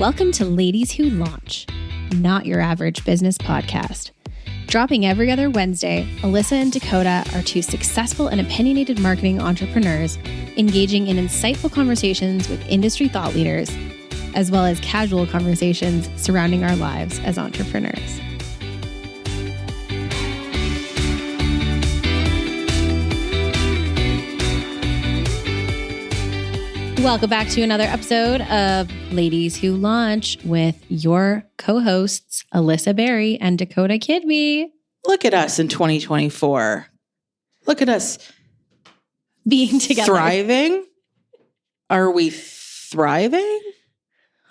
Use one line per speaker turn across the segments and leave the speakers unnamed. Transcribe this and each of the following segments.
Welcome to Ladies Who Launch, not your average business podcast. Dropping every other Wednesday, Alyssa and Dakota are two successful and opinionated marketing entrepreneurs engaging in insightful conversations with industry thought leaders, as well as casual conversations surrounding our lives as entrepreneurs. Welcome back to another episode of Ladies Who Launch with your co-hosts, Alyssa Berry and Dakota Kidby.
Look at us in 2024. Look at us
Being together.
Thriving? Are we thriving?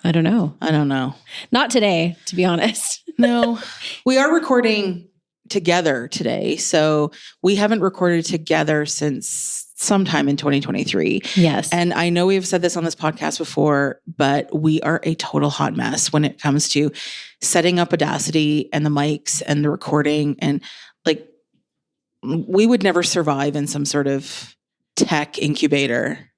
I don't know. Not today, to be honest.
No. We are recording together today. So we haven't recorded together since sometime in 2023.
Yes.
And I know we've said this on this podcast before, but we are a total hot mess when it comes to setting up Audacity and the mics and the recording. And like, we would never survive in some sort of tech incubator.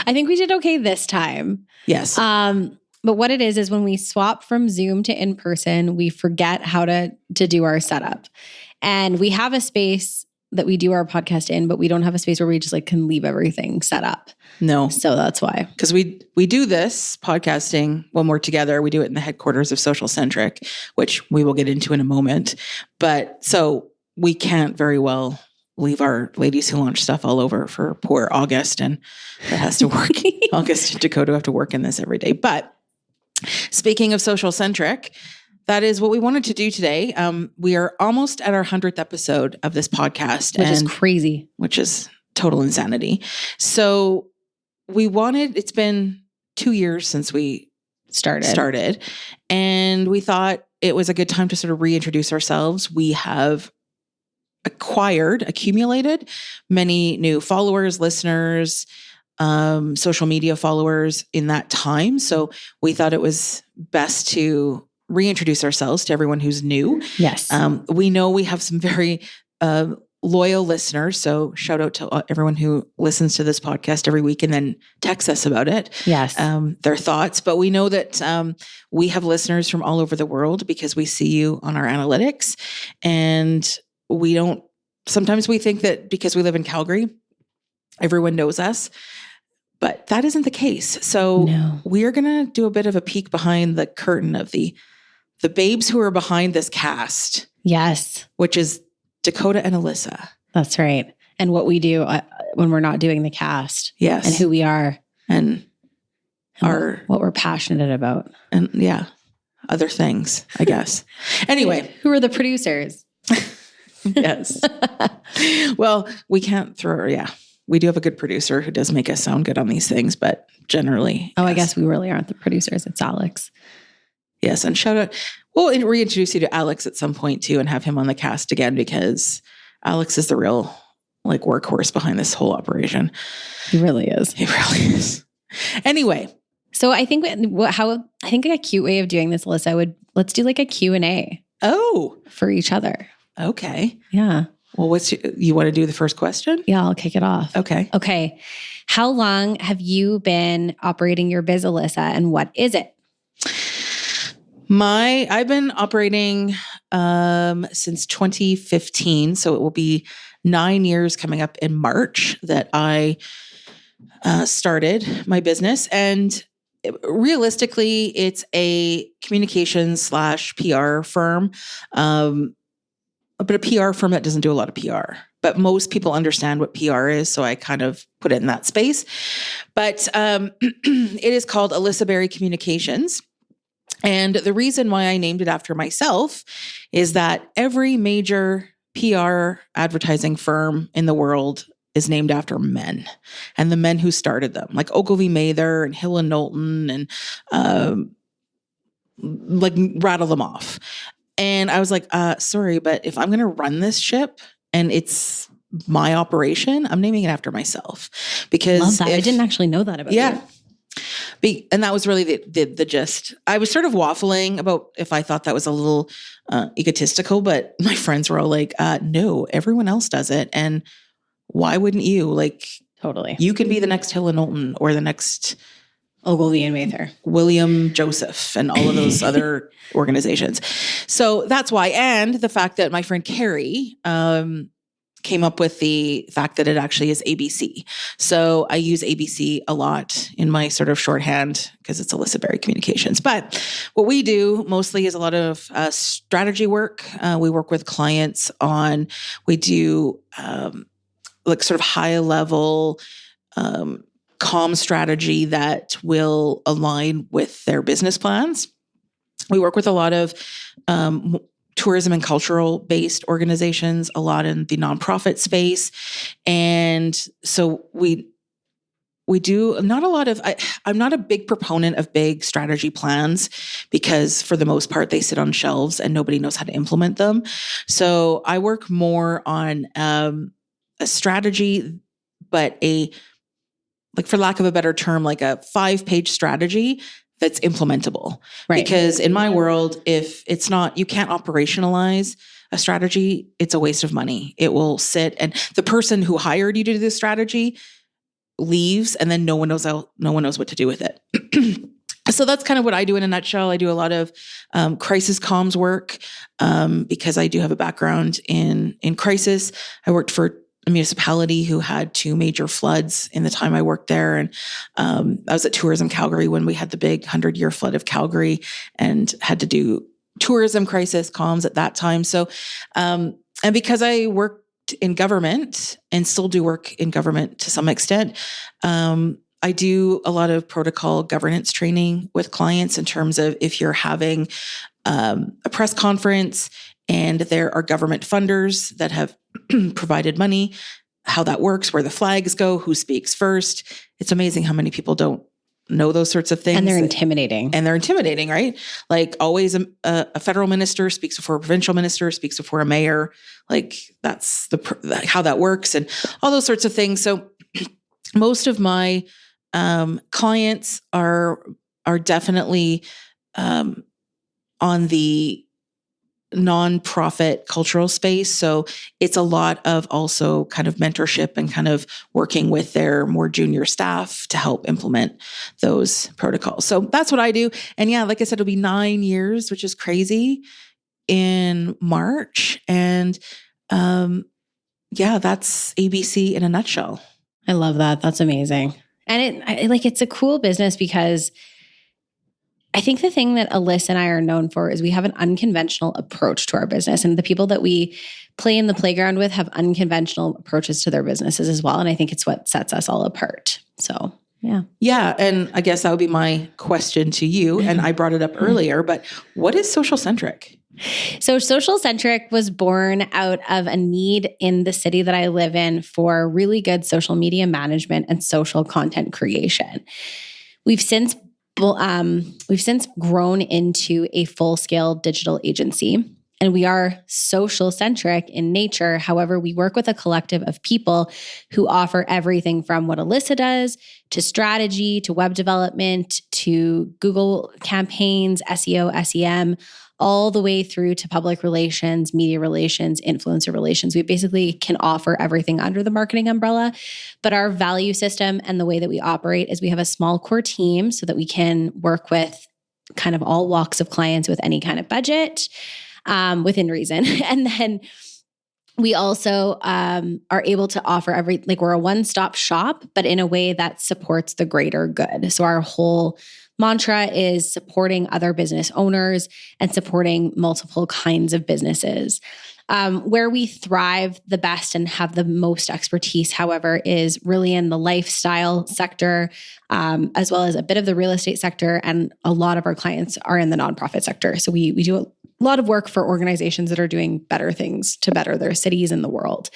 I think we did okay this time.
Yes.
But what it is when we swap from Zoom to in-person, we forget how to do our setup. And we have a space that we do our podcast in, but we don't have a space where we just can leave everything set up.
No.
So that's why.
Because we do this podcasting when we're together. We do it in the headquarters of Social Centric, which we will get into in a moment. But so we can't very well leave our Ladies Who Launch stuff all over for poor August, and that has to work. August and Dakota have to work in this every day. But speaking of Social Centric, that is what we wanted to do today. We are almost at our 100th episode of this podcast.
Which is crazy.
Which is total insanity. So it's been 2 years since we started. And we thought it was a good time to sort of reintroduce ourselves. We have accumulated many new followers, listeners, social media followers in that time. So we thought it was best to reintroduce ourselves to everyone who's new.
Yes.
We know we have some very loyal listeners. So shout out to everyone who listens to this podcast every week and then texts us about it.
Yes.
Their thoughts. But we know that we have listeners from all over the world because we see you on our analytics. And sometimes we think that because we live in Calgary, everyone knows us. But that isn't the case. So we are going to do a bit of a peek behind the curtain of the babes who are behind this cast.
Yes.
Which is Dakota and Alyssa.
That's right. And what we do when we're not doing the cast.
Yes.
And who we are.
And
what we're passionate about.
And other things, I guess. Anyway.
Who are the producers?
Yes. Well, we can't we do have a good producer who does make us sound good on these things, but generally.
Oh, yes. I guess we really aren't the producers. It's Alex.
Yes. And shout out. We'll reintroduce you to Alex at some point too and have him on the cast again because Alex is the real workhorse behind this whole operation.
He really is.
He really is. Anyway.
So I think a cute way of doing this, Alyssa, let's do a Q&A.
Oh.
For each other.
Okay.
Yeah.
Well, you want to do the first question?
Yeah, I'll kick it off.
Okay.
How long have you been operating your biz, Alyssa, and what is it?
I've been operating since 2015, so it will be 9 years coming up in March that I started my business. And realistically, it's a communications / PR firm. But a PR firm that doesn't do a lot of PR. But most people understand what PR is, so I kind of put it in that space. But it is called Alyssa Berry Communications. And the reason why I named it after myself is that every major PR advertising firm in the world is named after men and the men who started them, like Ogilvy Mather and Hill and Knowlton and rattle them off. And I was like, sorry, but if I'm going to run this ship and it's my operation, I'm naming it after myself. Because
love that. I didn't actually know that about you.
And that was really the gist. I was sort of waffling about if I thought that was a little egotistical, but my friends were all like, no, everyone else does it. And why wouldn't you?
Totally.
You can be the next Hill and Knowlton or the next
Ogilvy and Mather,
William Joseph, and all of those other organizations. So that's why. And the fact that my friend Carrie came up with the fact that it actually is ABC. So I use ABC a lot in my sort of shorthand because it's Alyssa Berry Communications. But what we do mostly is a lot of strategy work. We work with clients on, we do like sort of high level comm strategy that will align with their business plans. We work with a lot of tourism and cultural based organizations, a lot in the nonprofit space. And so we do not a lot of, I'm not a big proponent of big strategy plans because for the most part, they sit on shelves and nobody knows how to implement them. So I work more on a strategy, but like for lack of a better term, like a 5-page strategy that's implementable. Right. Because in my world, if it's not, you can't operationalize a strategy, it's a waste of money. It will sit, and the person who hired you to do this strategy leaves, and then no one knows what to do with it. So that's kind of what I do in a nutshell. I do a lot of crisis comms work because I do have a background in crisis. I worked for a municipality who had 2 major floods in the time I worked there. And I was at Tourism Calgary when we had the big 100-year flood of Calgary and had to do tourism crisis comms at that time. So, and because I worked in government and still do work in government to some extent, I do a lot of protocol governance training with clients in terms of if you're having a press conference and there are government funders that have provided money, how that works, where the flags go, who speaks first. It's amazing how many people don't know those sorts of things.
And they're intimidating.
Right? Like always a federal minister speaks before a provincial minister, speaks before a mayor. Like that's how that works and all those sorts of things. So most of my clients are definitely on the nonprofit cultural space. So it's a lot of also kind of mentorship and kind of working with their more junior staff to help implement those protocols. So that's what I do. And yeah, like I said, it'll be 9 years, which is crazy, in March. And yeah, that's ABC in a nutshell.
I love that. That's amazing. And it's a cool business because I think the thing that Alyssa and I are known for is we have an unconventional approach to our business, and the people that we play in the playground with have unconventional approaches to their businesses as well. And I think it's what sets us all apart. So, yeah.
Yeah. And I guess that would be my question to you. And I brought it up earlier, but what is social centric?
So Social Centric was born out of a need in the city that I live in for really good social media management and social content creation. We've since grown into a full-scale digital agency, and we are social-centric in nature. However, we work with a collective of people who offer everything from what Alyssa does to strategy, to web development, to Google campaigns, SEO, SEM, all the way through to public relations, media relations, influencer relations. We basically can offer everything under the marketing umbrella. But our value system and the way that we operate is we have a small core team so that we can work with kind of all walks of clients with any kind of budget within reason. And then we also are able to offer we're a one-stop shop, but in a way that supports the greater good. So our whole mantra is supporting other business owners and supporting multiple kinds of businesses. Where we thrive the best and have the most expertise, however, is really in the lifestyle sector, as well as a bit of the real estate sector. And a lot of our clients are in the nonprofit sector. So we do a lot of work for organizations that are doing better things to better their cities and the world.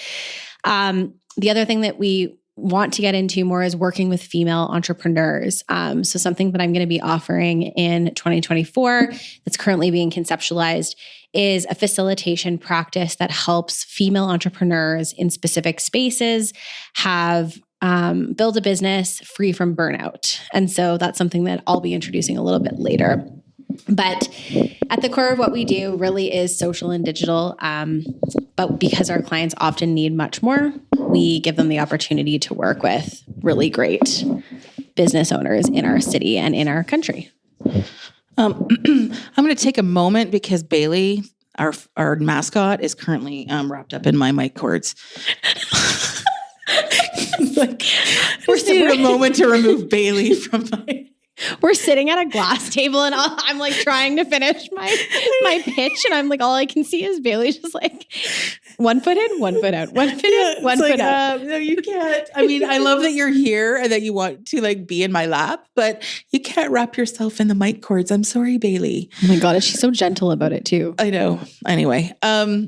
The other thing that we want to get into more is working with female entrepreneurs. So something that I'm going to be offering in 2024 that's currently being conceptualized is a facilitation practice that helps female entrepreneurs in specific spaces have build a business free from burnout. And so that's something that I'll be introducing a little bit later. But at the core of what we do really is social and digital. But because our clients often need much more, we give them the opportunity to work with really great business owners in our city and in our country.
I'm going to take a moment because Bailey, our mascot, is currently wrapped up in my mic cords. We're needed a moment to remove Bailey from my...
We're sitting at a glass table and I'm like trying to finish my pitch, and I'm like, all I can see is Bailey just like 1 foot in, 1 foot out, 1 foot in, 1 foot out.
No, you can't. I mean, I love that you're here and that you want to like be in my lap, but you can't wrap yourself in the mic cords. I'm sorry, Bailey.
Oh my God, she's so gentle about it too.
I know. Anyway, well,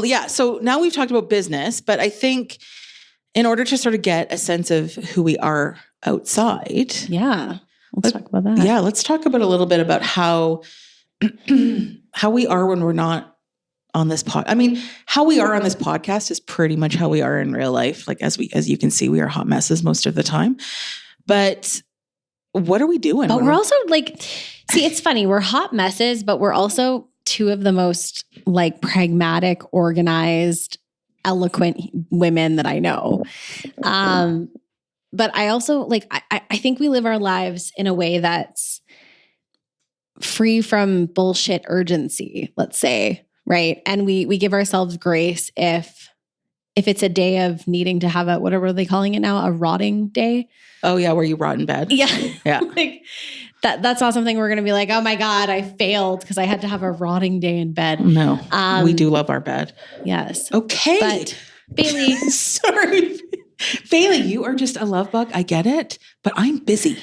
yeah. So now we've talked about business, but I think in order to sort of get a sense of who we are outside.
Yeah. Let's talk about that.
Yeah. Let's talk about a little bit about how we are when we're not on this I mean, how we are on this podcast is pretty much how we are in real life. Like, as you can see, we are hot messes most of the time, but what are we doing?
But we're also like, see, it's funny. We're hot messes, but we're also two of the most like pragmatic, organized, eloquent women that I know. But I also like, I think we live our lives in a way that's free from bullshit urgency, let's say, right? And we give ourselves grace if it's a day of needing to have what are they calling it now? A rotting day?
Oh yeah, where you rot in bed.
Yeah.
Yeah.
Like that's not something we're going to be like, oh my God, I failed because I had to have a rotting day in bed.
No, we do love our bed.
Yes.
Okay.
But Bailey.
Sorry. Bailey, you are just a love bug. I get it, but I'm busy.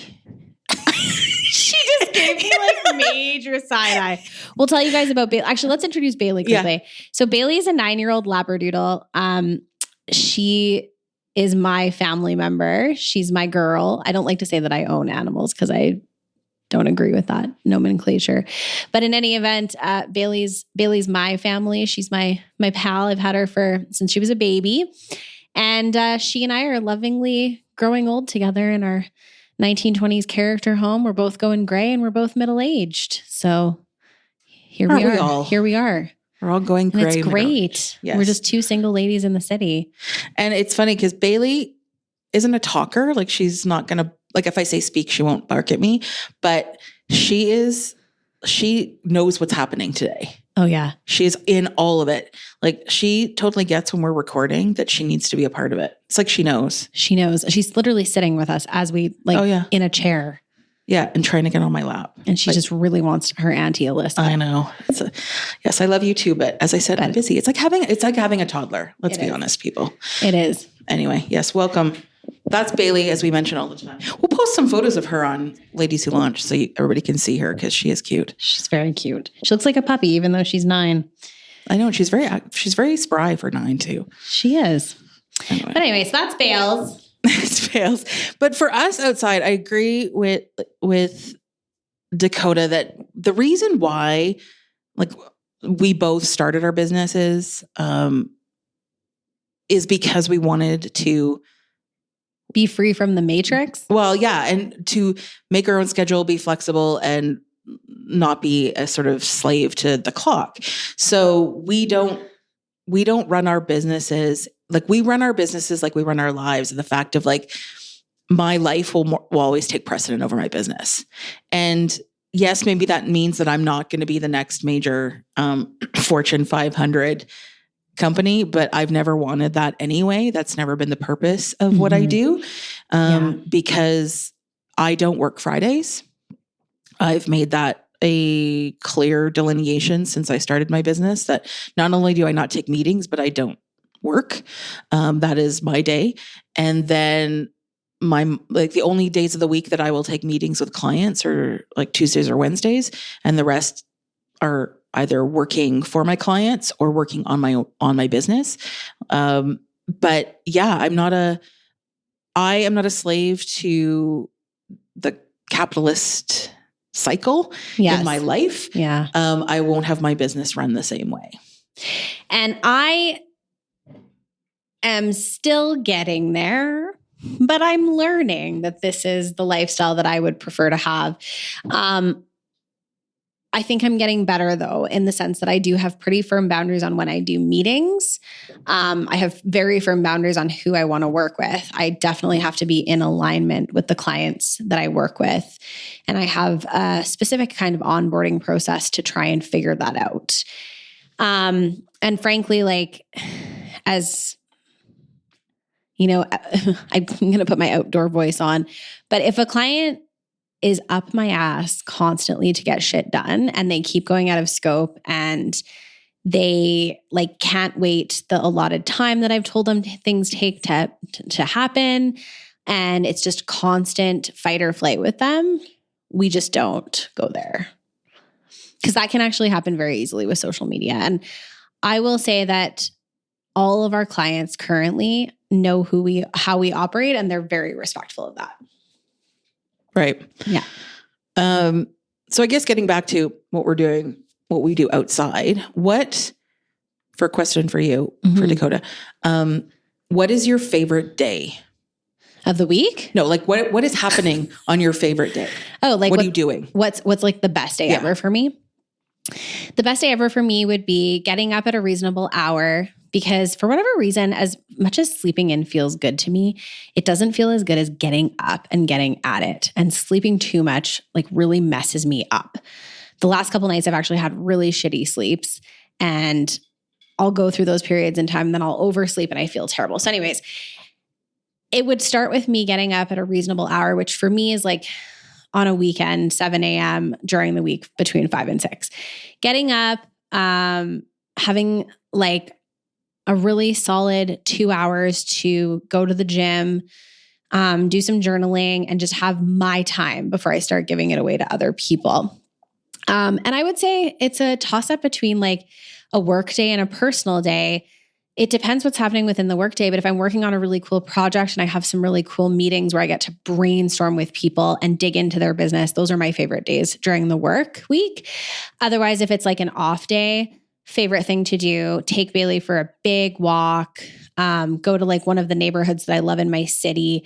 She just gave me like major side eye. We'll tell you guys about Bailey. Actually, let's introduce Bailey quickly. Yeah. So Bailey is a 9-year-old Labradoodle. She is my family member. She's my girl. I don't like to say that I own animals because I don't agree with that nomenclature. But in any event, Bailey's my family. She's my pal. I've had her since she was a baby. And she and I are lovingly growing old together in our 1920s character home. We're both going gray and we're both middle-aged. So here we are. Here we are.
We're all going gray.
And it's great. Yes. We're just two single ladies in the city. And
it's funny because Bailey isn't a talker. Like, she's not going to, like, if I say speak, she won't bark at me, but she knows what's happening today.
Oh yeah.
She is in all of it. Like, she totally gets when we're recording that she needs to be a part of it. It's like she knows.
She knows. She's literally sitting with us as we in a chair.
Yeah. And trying to get on my lap.
And she just really wants her Auntie Alyssa.
I know. Yes, I love you too. But as I said, I'm busy. It's like having a toddler. Let's be honest, people.
It is.
Anyway, yes. Welcome. That's Bailey, as we mention all the time. We'll post some photos of her on Ladies Who Launch so everybody can see her because she is cute.
She's very cute. She looks like a puppy, even though she's 9.
I know. She's very spry for 9 too.
She is. Anyway. But anyway, so that's Bales.
It's Bales. But for us outside, I agree with Dakota that the reason why, like, we both started our businesses is because we wanted to
be free from the matrix.
Well, yeah. And to make our own schedule, be flexible, and not be a sort of slave to the clock. So we don't run our businesses like we run our businesses like we run our lives. And the fact of like, my life will always take precedent over my business. And yes, maybe that means that I'm not going to be the next major Fortune 500 company, but I've never wanted that anyway. That's never been the purpose of what I do, because I don't work Fridays. I've made that a clear delineation since I started my business that not only do I not take meetings, but I don't work. That is my day. And then the only days of the week that I will take meetings with clients are like Tuesdays or Wednesdays, and the rest are either working for my clients or working on my business. But yeah, I am not a slave to the capitalist cycle in my life.
Yeah.
I won't have my business run the same way.
And I am still getting there, but I'm learning that this is the lifestyle that I would prefer to have. I think I'm getting better though, in the sense that I do have pretty firm boundaries on when I do meetings. I have very firm boundaries on who I want to work with. I definitely have to be in alignment with the clients that I work with. And I have a specific kind of onboarding process to try and figure that out. And frankly, like, as you know, I'm going to put my outdoor voice on, but if a client is up my ass constantly to get shit done and they keep going out of scope and they like can't wait the allotted time that I've told them things take to happen, and it's just constant fight or flight with them, we just don't go there. Because that can actually happen very easily with social media. And I will say that all of our clients currently know how we operate, and they're very respectful of that.
Right.
Yeah.
So I guess getting back to what we're doing, what we do outside, for a question for you, for Dakota, what is your favorite day
of the week?
No, like what is happening on your favorite day?
Oh, like
what are you doing?
What's like the best day ever for me? The best day ever for me would be getting up at a reasonable hour, because for whatever reason, as much as sleeping in feels good to me, it doesn't feel as good as getting up and getting at it. And sleeping too much like really messes me up. The last couple nights I've actually had really shitty sleeps, and I'll go through those periods in time, and then I'll oversleep and I feel terrible. So anyways, it would start with me getting up at a reasonable hour, which for me is like on a weekend, 7 a.m. during the week between 5 and 6. Getting up, having like a really solid 2 hours to go to the gym, do some journaling, and just have my time before I start giving it away to other people. And I would say it's a toss-up between like a work day and a personal day. It depends what's happening within the work day, but if I'm working on a really cool project and I have some really cool meetings where I get to brainstorm with people and dig into their business, those are my favorite days during the work week. Otherwise, if it's like an off day, favorite thing to do, take Bailey for a big walk, go to like one of the neighborhoods that I love in my city,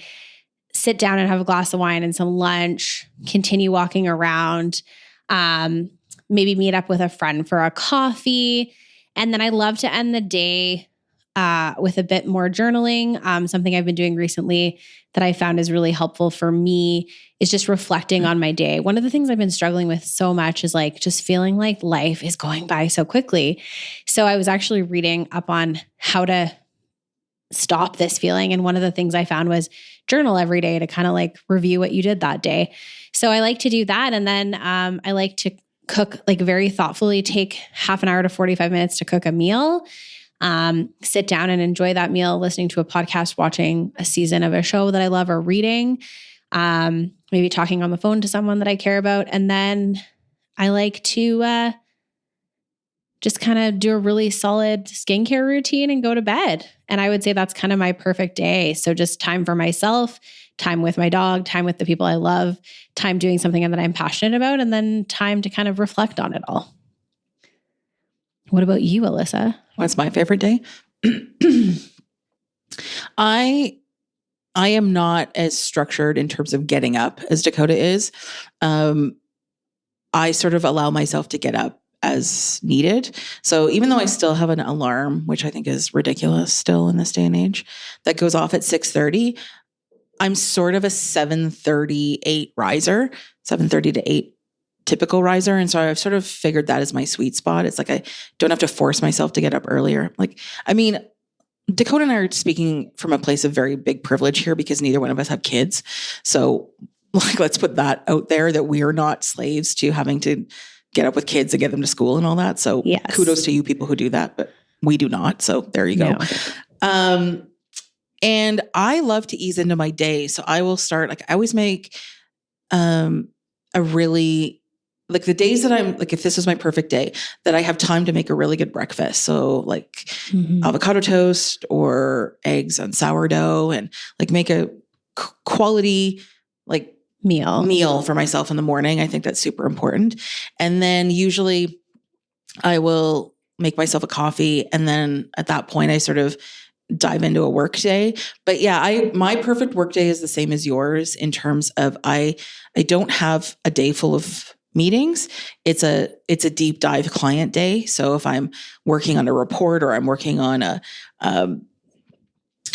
sit down and have a glass of wine and some lunch, continue walking around, maybe meet up with a friend for a coffee. And then I love to end the day with a bit more journaling. Something I've been doing recently that I found is really helpful for me is just reflecting on my day. One of the things I've been struggling with so much is like just feeling like life is going by so quickly. So I was actually reading up on how to stop this feeling. And one of the things I found was journal every day to kind of like review what you did that day. So I like to do that. And then I like to cook, like very thoughtfully take half an hour to 45 minutes to cook a meal. Sit down and enjoy that meal, listening to a podcast, watching a season of a show that I love, or reading, maybe talking on the phone to someone that I care about. And then I like to just kind of do a really solid skincare routine and go to bed. And I would say that's kind of my perfect day. So just time for myself, time with my dog, time with the people I love, time doing something that I'm passionate about, and then time to kind of reflect on it all. What about you, Alyssa?
What's my favorite day? I am not as structured in terms of getting up as Dakota is. I sort of allow myself to get up as needed. So even though I still have an alarm, which I think is ridiculous still in this day and age, that goes off at 6:30, I'm sort of a 7:38 riser, 7:30 to 8 typical riser. And so I've sort of figured that is my sweet spot. It's like I don't have to force myself to get up earlier. Like, I mean, Dakota and I are speaking from a place of very big privilege here because neither one of us have kids. So like, let's put that out there, that we are not slaves to having to get up with kids and get them to school and all that. So yes, kudos to you people who do that, but we do not. So there you go. No. And I love to ease into my day. So I will start, like I always make a really, like the days that I'm like, if this is my perfect day, that I have time to make a really good breakfast. So like avocado toast or eggs on sourdough, and like make a quality like meal for myself in the morning. I think that's super important. And then usually I will make myself a coffee. And then at that point I sort of dive into a work day. But yeah, my perfect work day is the same as yours in terms of I don't have a day full of meetings. It's a deep dive client day. So if I'm working on a report or I'm working on a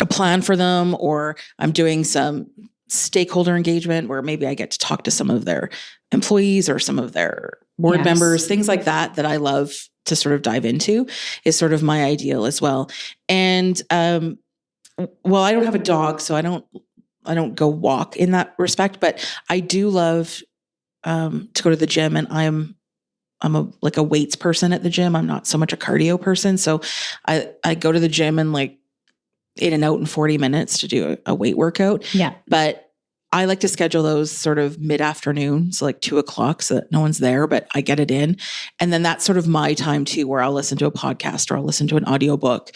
plan for them, or I'm doing some stakeholder engagement where maybe I get to talk to some of their employees or some of their board members, things like that I love to sort of dive into, is sort of my ideal as well. And, well, I don't have a dog, so I don't go walk in that respect, but I do love, to go to the gym, and I'm a weights person at the gym. I'm not so much a cardio person. So I go to the gym and like in and out in 40 minutes to do a weight workout.
Yeah.
But I like to schedule those sort of mid-afternoon, so like 2:00, so that no one's there, but I get it in. And then that's sort of my time too, where I'll listen to a podcast or I'll listen to an audiobook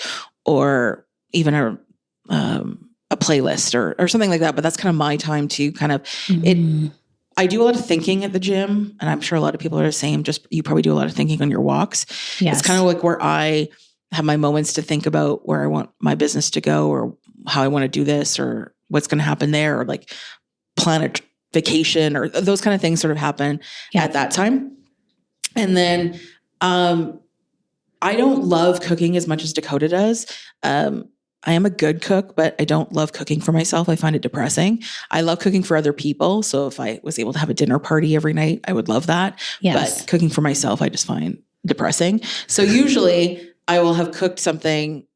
or even a playlist or something like that. But that's kind of my time to kind of I do a lot of thinking at the gym, and I'm sure a lot of people are the same. Just you probably do a lot of thinking on your walks.
Yes.
It's kind of like where I have my moments to think about where I want my business to go, or how I want to do this, or what's going to happen there, or like plan a vacation, or those kind of things sort of happen at that time. And then I don't love cooking as much as Dakota does. I am a good cook, but I don't love cooking for myself. I find it depressing. I love cooking for other people. So if I was able to have a dinner party every night, I would love that.
Yes.
But cooking for myself, I just find depressing. So usually I will have cooked something,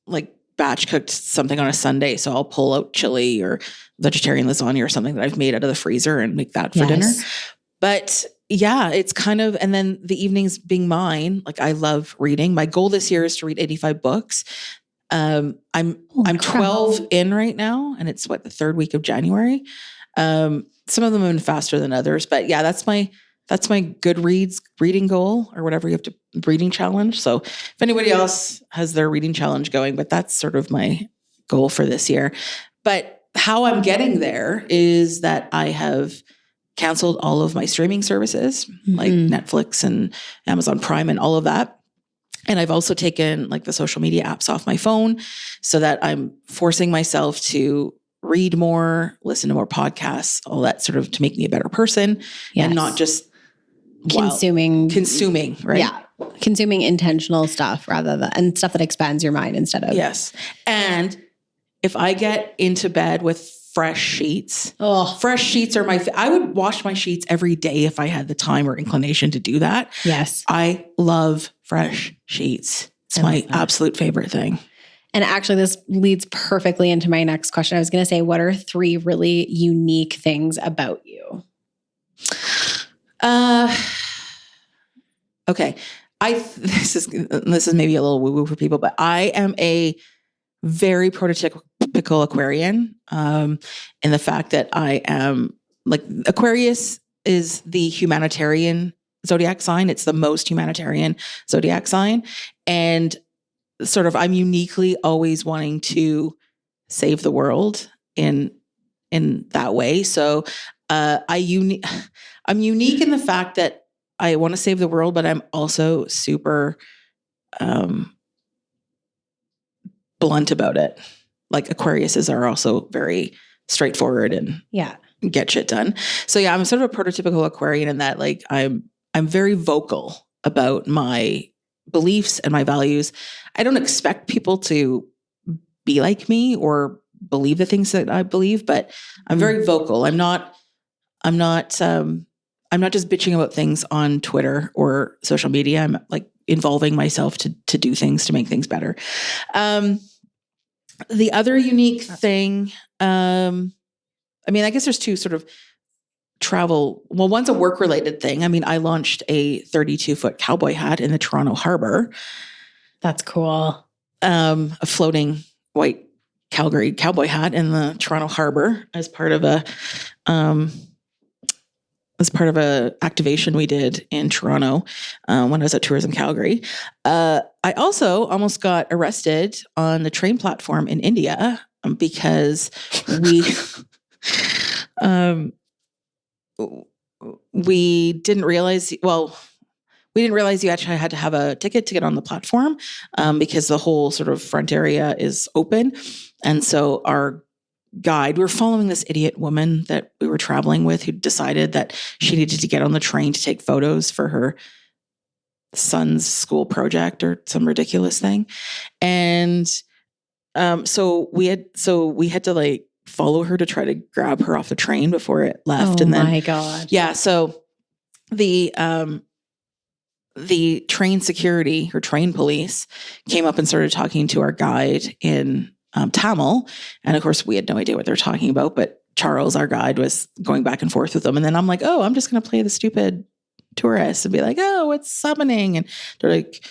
like batch cooked something on a Sunday. So I'll pull out chili or vegetarian lasagna or something that I've made out of the freezer and make that for dinner. But yeah, it's kind of, and then the evenings being mine, like I love reading. My goal this year is to read 85 books. I'm 12 in right now, and it's the third week of January. Some of them have been faster than others, but yeah, that's my Goodreads reading goal, or whatever you have to reading challenge. So if anybody else has their reading challenge going, but that's sort of my goal for this year. But how I'm getting there is that I have canceled all of my streaming services, like Netflix and Amazon Prime and all of that. And I've also taken like the social media apps off my phone, so that I'm forcing myself to read more, listen to more podcasts, all that sort of to make me a better person, and not just consuming, right?
Yeah. Consuming intentional stuff and stuff that expands your mind instead of.
Yes. And if I get into bed with fresh sheets, fresh sheets are I would wash my sheets every day if I had the time or inclination to do that.
Yes.
I love fresh sheets. It's my absolute favorite thing.
And actually, this leads perfectly into my next question. I was going to say, what are 3 really unique things about you?
Okay. This is maybe a little woo-woo for people, but I am a very prototypical Aquarian, in the fact that I am like, Aquarius is the humanitarian zodiac sign. It's the most humanitarian zodiac sign. And sort of, I'm uniquely always wanting to save the world in that way. So, I'm unique in the fact that I want to save the world, but I'm also super, blunt about it. Like Aquariuses are also very straightforward and get shit done. So yeah, I'm sort of a prototypical Aquarian in that, like, I'm very vocal about my beliefs and my values. I don't expect people to be like me or believe the things that I believe, but I'm very vocal. I'm not just bitching about things on Twitter or social media. I'm like involving myself to do things to make things better. The other unique thing, I guess there's 2 sort of travel. Well, one's a work-related thing. I mean, I launched a 32-foot cowboy hat in the Toronto Harbor.
That's cool.
A floating white Calgary cowboy hat in the Toronto Harbor as part of a activation we did in Toronto when I was at Tourism Calgary. I also almost got arrested on the train platform in India because we didn't realize, you actually had to have a ticket to get on the platform because the whole sort of front area is open. And so our guide. We were following this idiot woman that we were traveling with who decided that she needed to get on the train to take photos for her son's school project or some ridiculous thing. And so we had to like follow her to try to grab her off the train before it left.
Oh
and then,
my God.
Yeah. So the train security or train police came up and started talking to our guide in Tamil. And of course we had no idea what they were talking about, but Charles, our guide, was going back and forth with them. And then I'm like, oh, I'm just going to play the stupid tourist and be like, oh, what's happening? And they're like,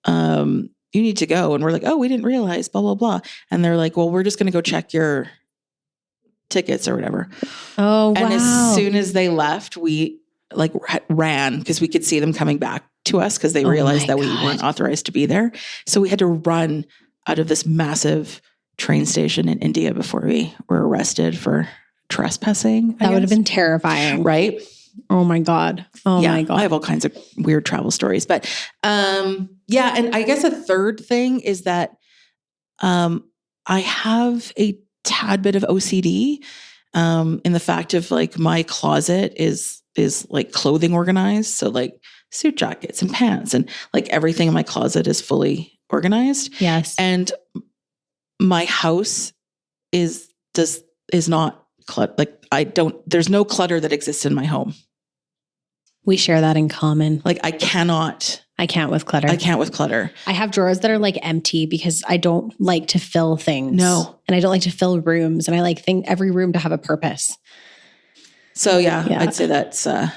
you need to go. And we're like, oh, we didn't realize, blah, blah, blah. And they're like, well, we're just going to go check your tickets or whatever.
Oh, wow.
And as soon as they left, we like ran because we could see them coming back to us because they realized that we weren't authorized to be there. So we had to run out of this massive train station in India before we were arrested for trespassing.
That would have been terrifying.
Right?
Oh my God. Oh my God.
I have all kinds of weird travel stories, but yeah. And I guess a third thing is that I have a tad bit of OCD in the fact of like my closet is like clothing organized. So like suit jackets and pants and like everything in my closet is fully organized.
Yes.
And my house is not like there's no clutter that exists in my home.
We share that in common.
Like I can't with clutter.
I have drawers that are like empty because I don't like to fill things.
No.
And I don't like to fill rooms. And I like every room to have a purpose.
So yeah. I'd say that's a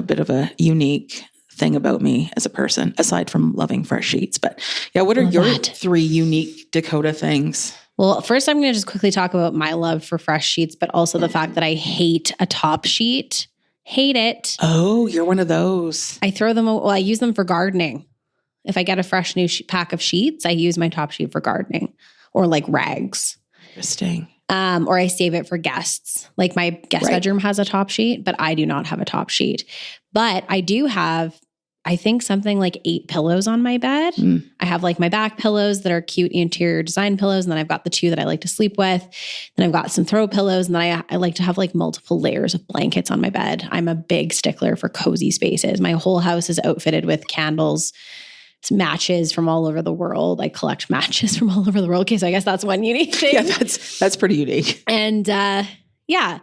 bit of a unique thing about me as a person, aside from loving fresh sheets. But yeah, what are your 3 unique Dakota things?
Well, first I'm going to just quickly talk about my love for fresh sheets, but also the fact that I hate a top sheet. Hate it.
Oh, you're one of those.
I throw them, I use them for gardening. If I get a fresh new pack of sheets, I use my top sheet for gardening or like rags.
Interesting.
Or I save it for guests. Like my guest bedroom has a top sheet, but I do not have a top sheet. But I do have, I think, something like 8 pillows on my bed. I have like my back pillows that are cute interior design pillows. And then I've got the 2 that I like to sleep with. Then I've got some throw pillows. And then I like to have like multiple layers of blankets on my bed. I'm a big stickler for cozy spaces. My whole house is outfitted with candles, matches from all over the world. I collect matches from all over the world. Okay, so I guess that's one unique thing.
Yeah, that's pretty unique.
And yeah.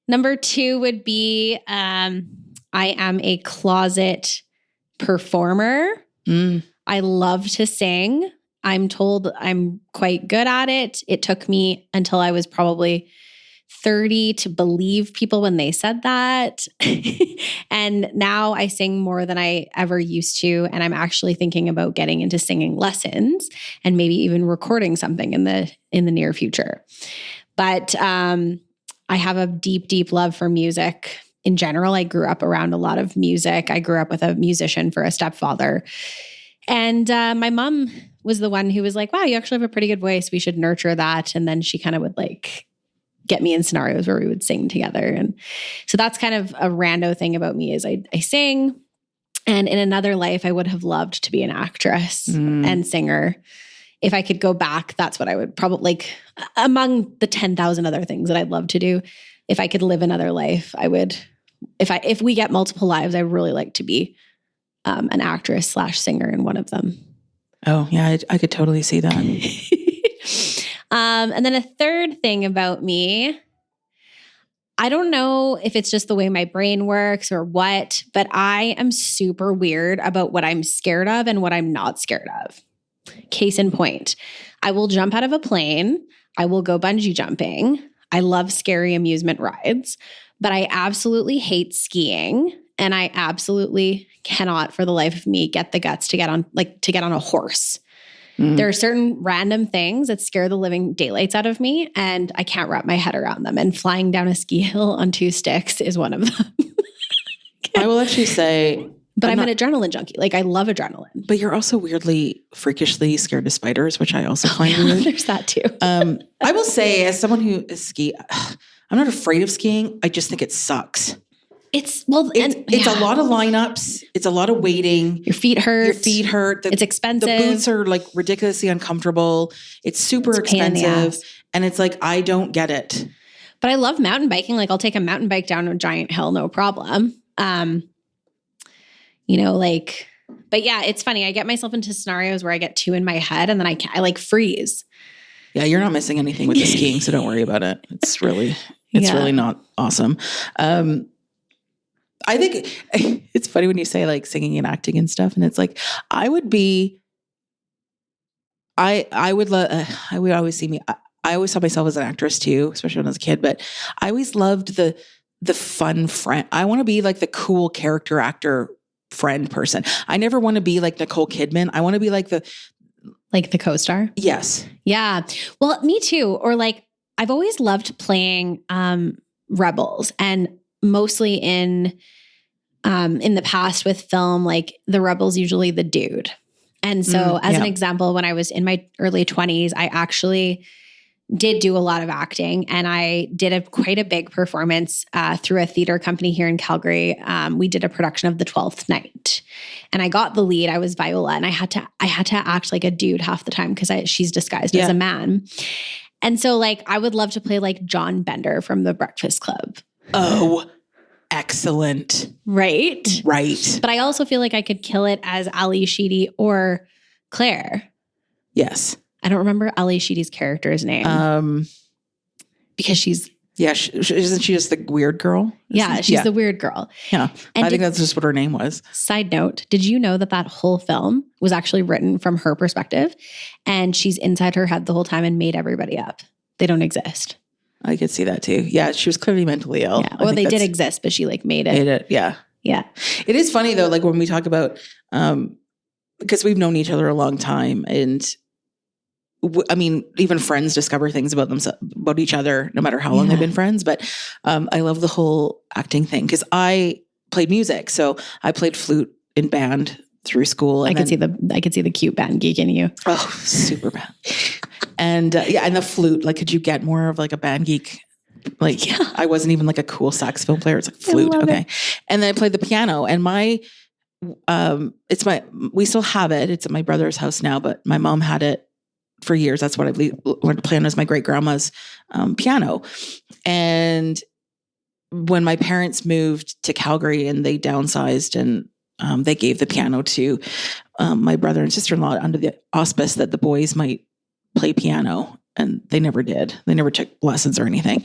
Number 2 would be I am a closet performer. I love to sing. I'm told I'm quite good at it. It took me until I was probably 30 to believe people when they said that. And now I sing more than I ever used to. And I'm actually thinking about getting into singing lessons and maybe even recording something in the near future. But I have a deep, deep love for music. In general, I grew up around a lot of music. I grew up with a musician for a stepfather. And my mom was the one who was like, wow, you actually have a pretty good voice. We should nurture that. And then she kind of would like get me in scenarios where we would sing together. And so that's kind of a rando thing about me is I sing. And in another life, I would have loved to be an actress and singer. If I could go back, that's what I would probably like among the 10,000 other things that I'd love to do. If I could live another life, I would, if we get multiple lives, I really like to be an actress / singer in one of them.
Oh yeah. I could totally see that.
And then a third thing about me, I don't know if it's just the way my brain works or what, but I am super weird about what I'm scared of and what I'm not scared of. Case in point, I will jump out of a plane. I will go bungee jumping. I love scary amusement rides, but I absolutely hate skiing. And I absolutely cannot for the life of me get the guts to get on a horse. There are certain random things that scare the living daylights out of me, and I can't wrap my head around them. And flying down a ski hill on 2 sticks is one of them.
I will actually say,
but I'm an adrenaline junkie. Like I love adrenaline.
But you're also weirdly, freakishly scared of spiders, which I also find weird.
There's that too.
I will say, as someone who is I'm not afraid of skiing. I just think it sucks.
It's
a lot of lineups. It's a lot of waiting.
Your feet hurt. It's expensive.
The boots are like ridiculously uncomfortable. It's super expensive. And it's like, I don't get it.
But I love mountain biking. Like I'll take a mountain bike down a giant hill, no problem. But yeah, it's funny. I get myself into scenarios where I get too in my head and then I like freeze.
Yeah, you're not missing anything with the skiing, so don't worry about it. It's really not awesome. I think it's funny when you say like singing and acting and stuff, and it's like I would always see me. I always saw myself as an actress too, especially when I was a kid. But I always loved the fun friend. I want to be like the cool character actor friend person. I never want to be like Nicole Kidman. I want to be like the
co-star.
Yes.
Yeah. Well, me too. Or like I've always loved playing rebels, and mostly in the past with film, like the rebel's usually the dude. And so as an example, when I was in my early 20s, I actually did do a lot of acting, and I did quite a big performance through a theater company here in Calgary. We did a production of The 12th Night, and I got the lead. I was Viola, and I had to act like a dude half the time because she's disguised as a man. And so like I would love to play like John Bender from The Breakfast Club.
Oh, excellent.
Right?
Right.
But I also feel like I could kill it as Ali Sheedy or Claire.
Yes.
I don't remember Ali Sheedy's character's name. Because she's...
Yeah, isn't she just the weird girl?
Yeah, she's the weird girl.
Yeah,
and
I think that's just what her name was.
Side note, did you know that whole film was actually written from her perspective? And she's inside her head the whole time and made everybody up. They don't exist.
I could see that too. Yeah, she was clearly mentally ill.
Yeah. Well, they did exist, but she like made it.
Made it, yeah.
Yeah.
It is funny though, like when we talk about, because we've known each other a long time, and I mean, even friends discover things about about each other, no matter how long they've been friends. But I love the whole acting thing because I played music, so I played flute in band through school. And
I could see the cute band geek in you.
Oh, super band. And and the flute. Like, could you get more of like a band geek? Like, I wasn't even like a cool saxophone player. It's like flute, okay. And then I played the piano, and we still have it. It's at my brother's house now, but my mom had it for years. That's what I learned to play on, as my great grandma's piano. And when my parents moved to Calgary and they downsized, and they gave the piano to my brother and sister-in-law under the auspice that the boys might play piano, and they never did. They never took lessons or anything.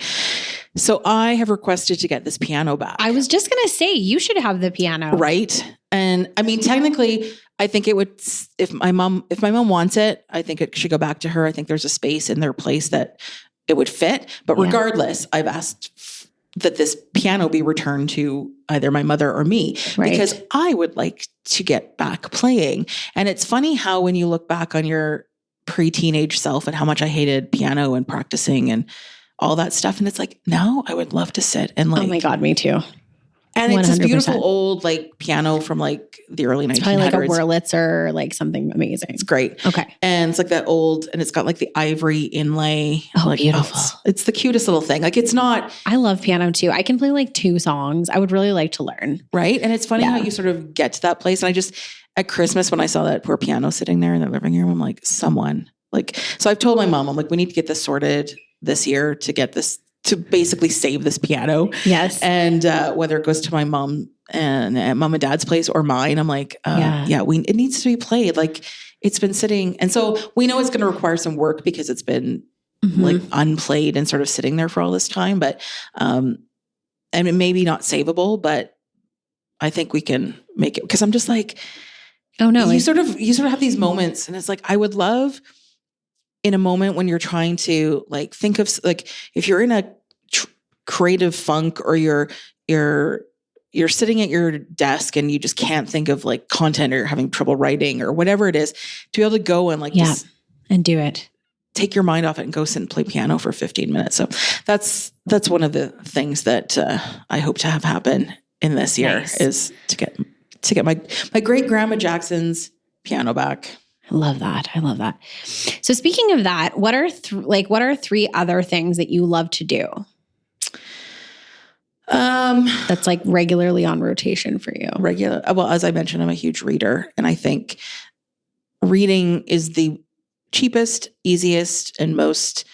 So I have requested to get this piano back.
I was just going to say, you should have the piano.
Right. And I mean, technically, I think it would, if my mom wants it, I think it should go back to her. I think there's a space in their place that it would fit. But regardless, I've asked that this piano be returned to either my mother or me, because I would like to get back playing. And it's funny how when you look back on your pre-teenage self and how much I hated piano and practicing and all that stuff. And it's like, now I would love to sit and like,
oh my God, me too.
And 100%. It's this beautiful old like piano from like the early 1900s. It's
probably like a Wurlitzer, like something amazing.
It's great.
Okay.
And it's like that old, and it's got like the ivory inlay.
Oh,
like,
beautiful.
It's the cutest little thing. Like, it's not.
I love piano too. I can play like 2 songs. I would really like to learn.
Right. And it's funny how you sort of get to that place. And I just, at Christmas, when I saw that poor piano sitting there in the living room, I'm like, so I've told my mom, I'm like, we need to get this sorted this year to get this, to basically save this piano.
Yes.
And whether it goes to my mom and mom and dad's place or mine, I'm like, it needs to be played. Like, it's been sitting. And so we know it's going to require some work because it's been like unplayed and sort of sitting there for all this time. But, and it may be not savable, but I think we can make it, because I'm just like, oh no, you sort of have these moments, and it's like, I would love, in a moment when you're trying to like think of, like, if you're in a creative funk, or you're sitting at your desk and you just can't think of like content, or you're having trouble writing or whatever it is, to be able to go and like, just
and do it,
take your mind off it and go sit and play piano for 15 minutes. So that's one of the things that I hope to have happen in this year, is to get my great grandma Jackson's piano back.
I love that. So speaking of that, what are 3 other things that you love to do? That's like regularly on rotation for you.
Well, as I mentioned, I'm a huge reader, and I think reading is the cheapest, easiest, and most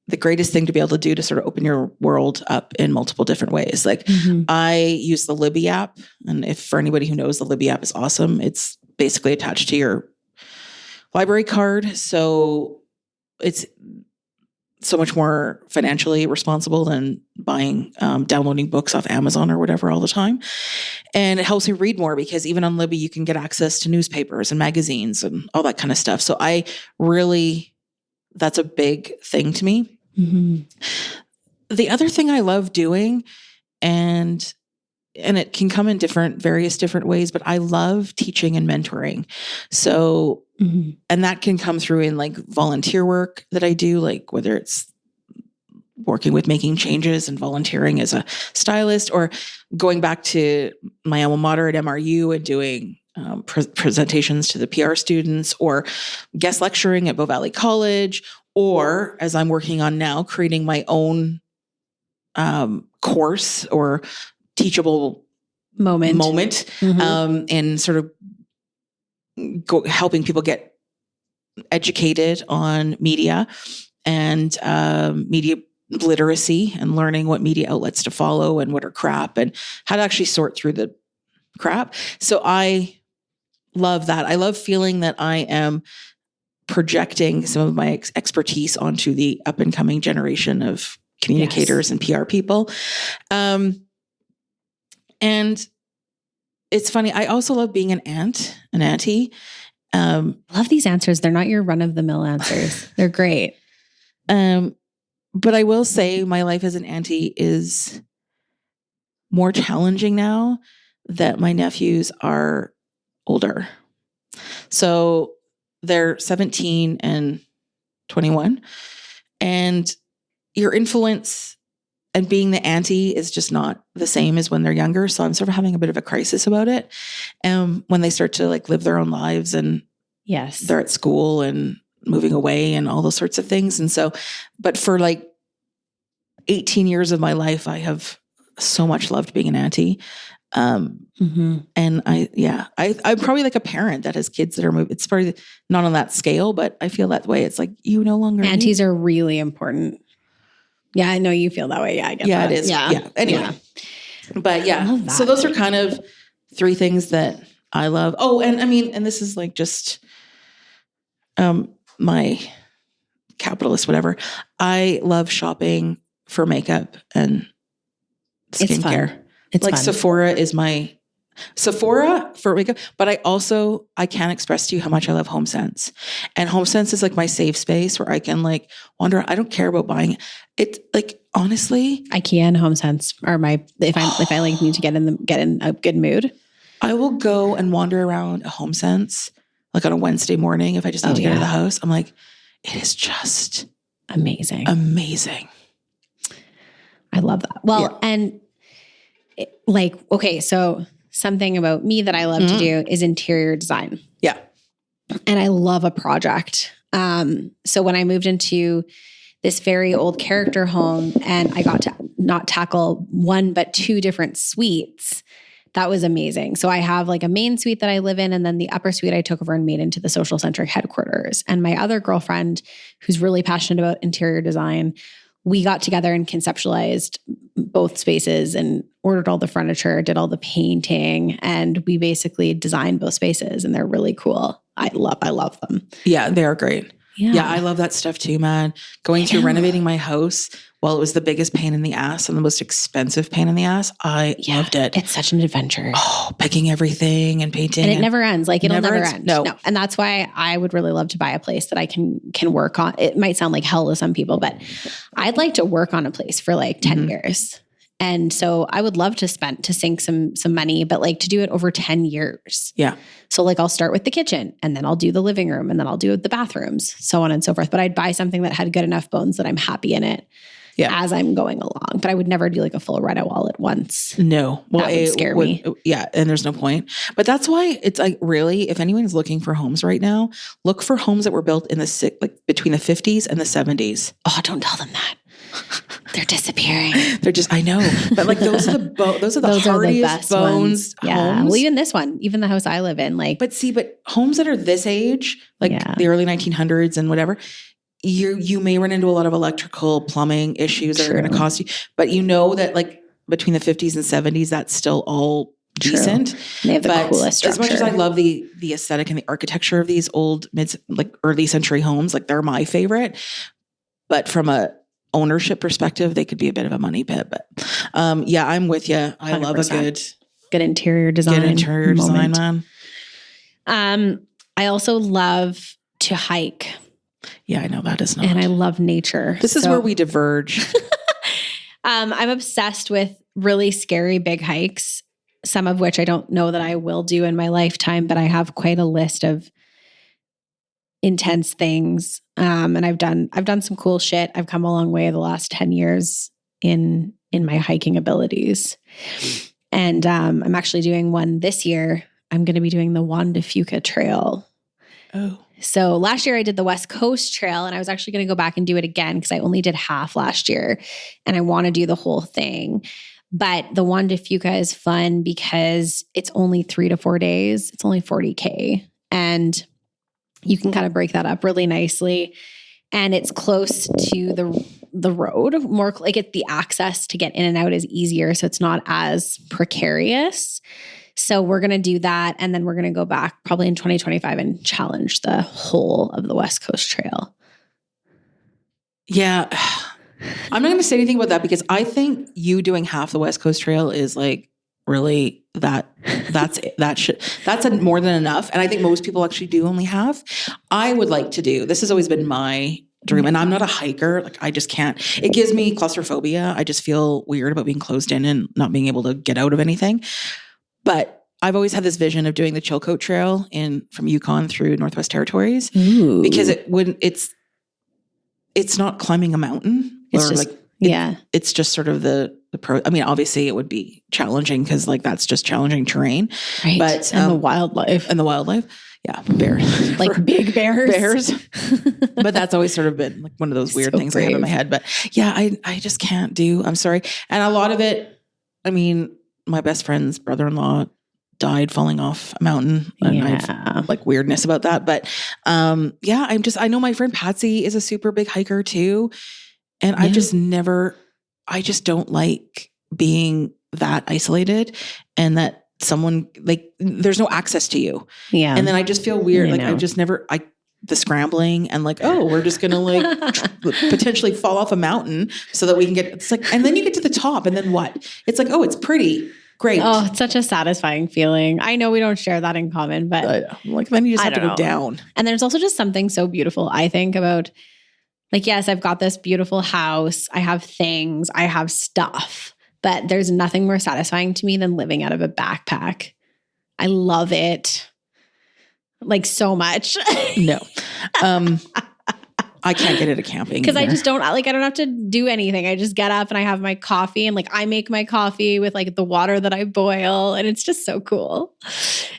the greatest thing to be able to do to sort of open your world up in multiple different ways. Like I use the Libby app. And if for anybody who knows, the Libby app is awesome. It's basically attached to your library card. So it's so much more financially responsible than buying, downloading books off Amazon or whatever all the time. And it helps me read more because even on Libby, you can get access to newspapers and magazines and all that kind of stuff. So that's a big thing to me. The other thing I love doing, and it can come in various different ways, but I love teaching and mentoring. So, and that can come through in like volunteer work that I do, like whether it's working with making changes and volunteering as a stylist, or going back to my alma mater at MRU and doing presentations to the PR students, or guest lecturing at Bow Valley College, or as I'm working on now, creating my own course or teachable moment and sort of helping people get educated on media and media literacy and learning what media outlets to follow and what are crap and how to actually sort through the crap. So I love that. I love feeling that I am projecting some of my expertise onto the up and coming generation of communicators and PR people. And it's funny. I also love being an auntie.
Love these answers. They're not your run of the mill answers. They're great.
But I will say my life as an auntie is more challenging now that my nephews are older. So they're 17 and 21. And your influence and being the auntie is just not the same as when they're younger. So I'm sort of having a bit of a crisis about it. When they start to like live their own lives and they're at school and moving away and all those sorts of things. And so, but for like 18 years of my life, I have so much loved being an auntie. And I'm probably like a parent that has kids that are moving. It's probably not on that scale, but I feel that way. It's like you no longer
aunties are really important. Yeah, I know you feel that way. Yeah, I get that.
It is. Yeah. Anyway, but yeah, so those are kind of three things that I love. Oh, and I mean, and this is like just my capitalist, whatever. I love shopping for makeup and skincare.
It's
like
fun.
Sephora for makeup, but I can't express to you how much I love HomeSense. And HomeSense is like my safe space where I can like wander. I don't care about buying it. Like honestly,
IKEA and HomeSense are if I like need to get in a good mood,
I will go and wander around a HomeSense like on a Wednesday morning if I just need to get out of the house. I'm like, it is just
amazing. I love that. Well, and so something about me that I love to do is interior design.
Yeah.
And I love a project. So when I moved into this very old character home and I got to not tackle one, but two different suites, that was amazing. So I have like a main suite that I live in, and then the upper suite I took over and made into the social centric headquarters. And my other girlfriend, who's really passionate about interior design, we got together and conceptualized both spaces and ordered all the furniture, did all the painting, and we basically designed both spaces, and they're really cool. I love them.
Yeah, they are great. Yeah, I love that stuff too, man. Going through renovating my house, while it was the biggest pain in the ass and the most expensive pain in the ass, I loved it.
It's such an adventure.
Oh, picking everything and painting.
And it never ends. Like it'll never end.
No.
And that's why I would really love to buy a place that I can work on. It might sound like hell to some people, but I'd like to work on a place for like 10 years. And so I would love to sink some money, but like to do it over 10 years.
Yeah.
So like I'll start with the kitchen, and then I'll do the living room, and then I'll do the bathrooms, so on and so forth. But I'd buy something that had good enough bones that I'm happy in it as I'm going along. But I would never do like a full reno wall at once.
No. Well,
that would scare me.
Yeah. And there's no point. But that's why it's like really, if anyone's looking for homes right now, look for homes that were built in between the 50s and the 70s.
Oh, don't tell them that. They're disappearing.
They're just, I know, but like those are the hardiest bones.
Yeah.
Homes.
Well, even this one, even the house I live in, like,
but homes that are this age, like the early 1900s and whatever, you may run into a lot of electrical plumbing issues that are going to cost you, but you know that like between the 50s and 70s, that's still all decent.
They have the coolest structure.
As much as I love the aesthetic and the architecture of these old like early century homes, like they're my favorite, but from a ownership perspective, they could be a bit of a money pit. But yeah, I'm with you. I 100%. Love a
good interior design.
Good interior design, man.
I also love to hike.
Yeah, I know that is not.
And I love nature.
This is where we diverge.
I'm obsessed with really scary big hikes, some of which I don't know that I will do in my lifetime, but I have quite a list of intense things. And I've done some cool shit. I've come a long way the last 10 years in my hiking abilities. And I'm actually doing one this year. I'm going to be doing the Juan de Fuca Trail.
Oh.
So last year I did the West Coast Trail, and I was actually going to go back and do it again because I only did half last year and I want to do the whole thing. But the Juan de Fuca is fun because it's only 3 to 4 days. It's only 40K, and you can kind of break that up really nicely. And it's close to the road, more like the access to get in and out is easier. So it's not as precarious. So we're going to do that. And then we're going to go back probably in 2025 and challenge the whole of the West Coast Trail.
Yeah. I'm not going to say anything about that because I think you doing half the West Coast Trail is like really that's more than enough. And I think most people actually do only half. I would like to do, this has always been my dream. And I'm not a hiker. Like I just can't, it gives me claustrophobia. I just feel weird about being closed in and not being able to get out of anything. But I've always had this vision of doing the Chilcote Trail from Yukon through Northwest Territories.
Ooh.
Because it's not climbing a mountain.
It's just,
it's just sort of the pro. I mean, obviously it would be challenging because like that's just challenging terrain.
Right.
But
and the wildlife.
Yeah. Bears.
Like big bears.
Bears. But that's always sort of been like one of those weird things brave. I have in my head. But yeah, I just can't do, I'm sorry. And a lot of it, I mean, my best friend's brother-in-law died falling off a mountain, and I have like weirdness about that. But yeah, I know my friend Patsy is a super big hiker too. And I just don't like being that isolated and that someone like, there's no access to you.
Yeah.
And then I just feel weird. I've just never, the scrambling and like, oh, we're just going to like potentially fall off a mountain so that we can it's like, and then you get to the top and then what? It's like, oh, it's pretty. Great.
Oh, it's such a satisfying feeling. I know we don't share that in common, but
like then you just have to go down.
And there's also just something so beautiful, I think, about like, yes, I've got this beautiful house. I have things, I have stuff, but there's nothing more satisfying to me than living out of a backpack. I love it. Like so much.
No. I can't get into camping
because I just don't I don't have to do anything. I just get up and I have my coffee and like I make my coffee with like the water that I boil, and it's just so cool.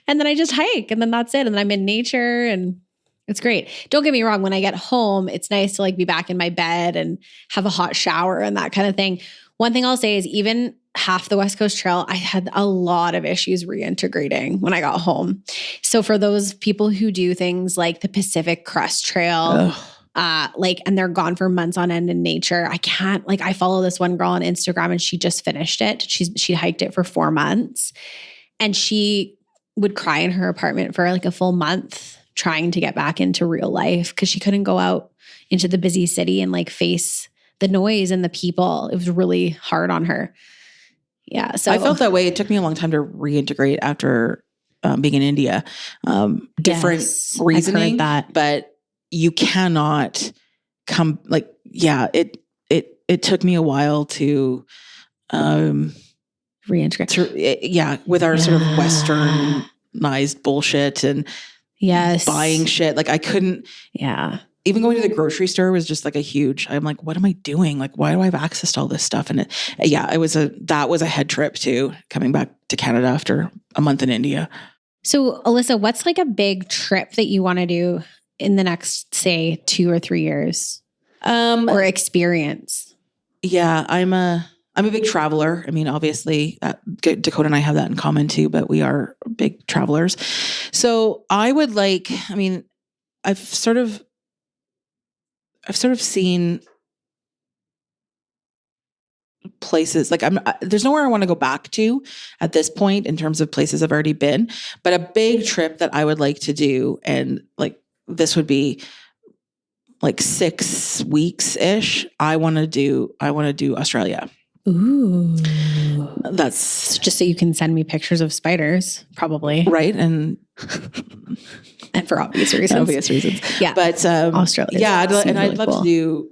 And then I just hike, and then that's it. And then I'm in nature, and it's great. Don't get me wrong. When I get home, it's nice to like be back in my bed and have a hot shower and that kind of thing. One thing I'll say is even half the West Coast Trail, I had a lot of issues reintegrating when I got home. So for those people who do things like the Pacific Crest Trail, and they're gone for months on end in nature, I can't, I follow this one girl on Instagram and she just finished it. She hiked it for 4 months, and she would cry in her apartment for like a full month trying to get back into real life because she couldn't go out into the busy city and like face the noise and the people. It was really hard on her. Yeah. So
I felt that way. It took me a long time to reintegrate after being in India. Different reasoning, but you cannot come it took me a while to
reintegrate.
With our sort of westernized bullshit and buying shit. Like I couldn't.
Yeah.
Even going to the grocery store was just like I'm like, what am I doing? Like, why do I have access to all this stuff? And that was a head trip too, coming back to Canada after a month in India.
So Alyssa, what's like a big trip that you want to do in the next, say, 2 or 3 years? Or experience? Yeah,
I'm a big traveler. I mean, obviously Dakota and I have that in common too, but we are big travelers. So I would I've sort of, I've sort of seen places like there's nowhere I want to go back to at this point in terms of places I've already been, but a big trip that I would like to do, and like this would be like 6 weeks ish. I want to do Australia.
Ooh,
that's
just so you can send me pictures of spiders, probably,
right, and
for obvious reasons.
Yeah, but
Australia.
Yeah, and
really
I'd love
cool.
to do.